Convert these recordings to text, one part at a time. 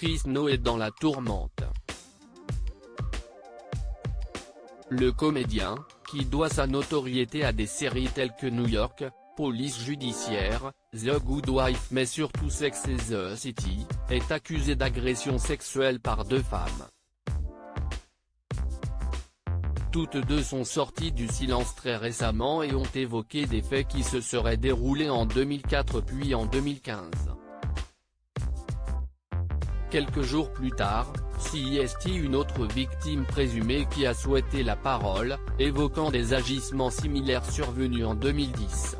Chris No est dans la tourmente. Le comédien, qui doit sa notoriété à des séries telles que New York, Police Judiciaire, The Good Wife mais surtout Sex and the City, est accusé d'agression sexuelle par 2 femmes. Toutes deux sont sorties du silence très récemment et ont évoqué des faits qui se seraient déroulés en 2004 puis en 2015. Quelques jours plus tard, CIST une autre victime présumée qui a souhaité la parole, évoquant des agissements similaires survenus en 2010.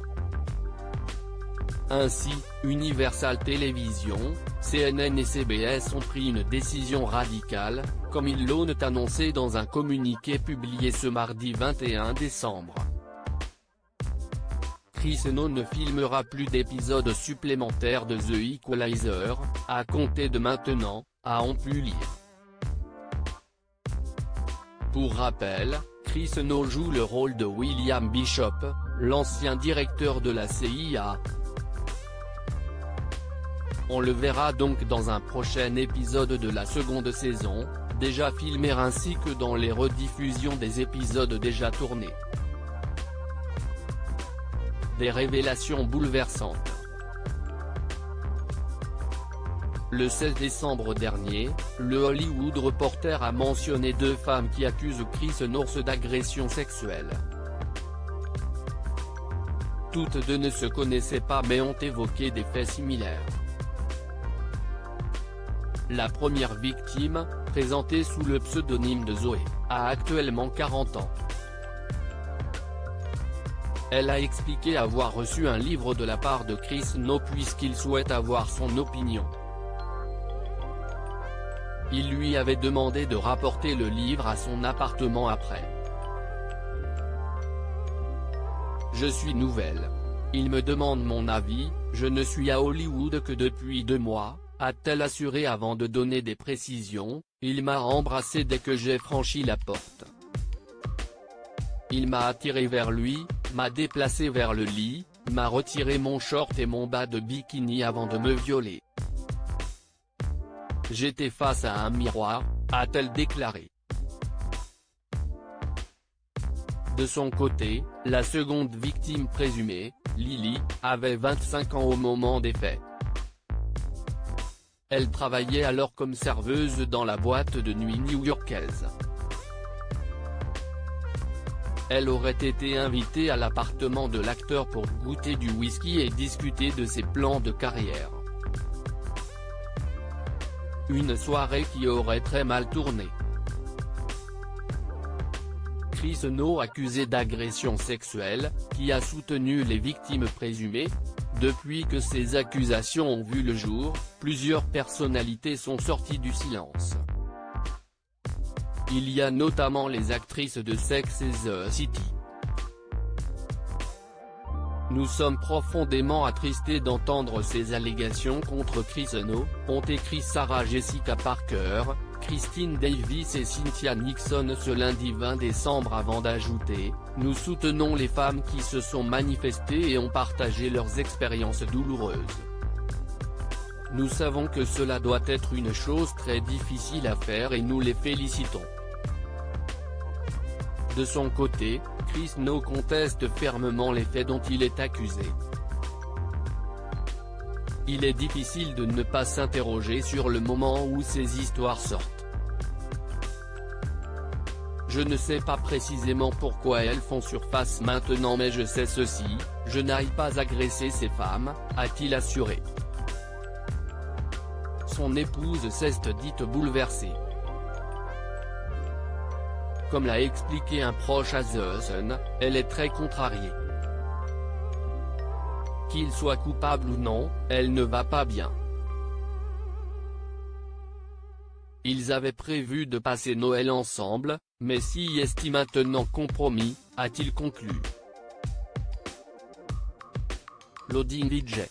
Ainsi, Universal Television, CNN et CBS ont pris une décision radicale, comme ils l'ont annoncé dans un communiqué publié ce mardi 21 décembre. Chris No ne filmera plus d'épisodes supplémentaires de The Equalizer, à compter de maintenant, a-on pu lire. Pour rappel, Chris No joue le rôle de William Bishop, l'ancien directeur de la CIA. On le verra donc dans un prochain épisode de la seconde saison, déjà filmé ainsi que dans les rediffusions des épisodes déjà tournés. Des révélations bouleversantes. Le 16 décembre dernier, le Hollywood Reporter a mentionné 2 femmes qui accusent Chris No d'agression sexuelle. Toutes deux ne se connaissaient pas mais ont évoqué des faits similaires. La première victime, présentée sous le pseudonyme de Zoé, a actuellement 40 ans. Elle a expliqué avoir reçu un livre de la part de Chris No puisqu'il souhaite avoir son opinion. Il lui avait demandé de rapporter le livre à son appartement après. Je suis nouvelle. Il me demande mon avis, je ne suis à Hollywood que depuis 2 mois. A-t-elle assuré avant de donner des précisions, il m'a embrassé dès que j'ai franchi la porte. Il m'a attiré vers lui, m'a déplacé vers le lit, m'a retiré mon short et mon bas de bikini avant de me violer. J'étais face à un miroir, a-t-elle déclaré. De son côté, la seconde victime présumée, Lily, avait 25 ans au moment des faits. Elle travaillait alors comme serveuse dans la boîte de nuit new-yorkaise. Elle aurait été invitée à l'appartement de l'acteur pour goûter du whisky et discuter de ses plans de carrière. Une soirée qui aurait très mal tourné. Chris No accusé d'agression sexuelle, qui a soutenu les victimes présumées. Depuis que ces accusations ont vu le jour, plusieurs personnalités sont sorties du silence. Il y a notamment les actrices de Sex and the City. Nous sommes profondément attristés d'entendre ces allégations contre Chris No, ont écrit Sarah Jessica Parker, Christine Davis et Cynthia Nixon ce lundi 20 décembre avant d'ajouter, nous soutenons les femmes qui se sont manifestées et ont partagé leurs expériences douloureuses. Nous savons que cela doit être une chose très difficile à faire et nous les félicitons. De son côté, Chris No conteste fermement les faits dont il est accusé. Il est difficile de ne pas s'interroger sur le moment où ces histoires sortent. Je ne sais pas précisément pourquoi elles font surface maintenant mais je sais ceci, je n'aille pas agresser ces femmes, a-t-il assuré. Son épouse s'est dite bouleversée. Comme l'a expliqué un proche à The Sun, elle est très contrariée. Qu'il soit coupable ou non, elle ne va pas bien. Ils avaient prévu de passer Noël ensemble, mais CIST maintenant compromis, a-t-il conclu. Loading DJ.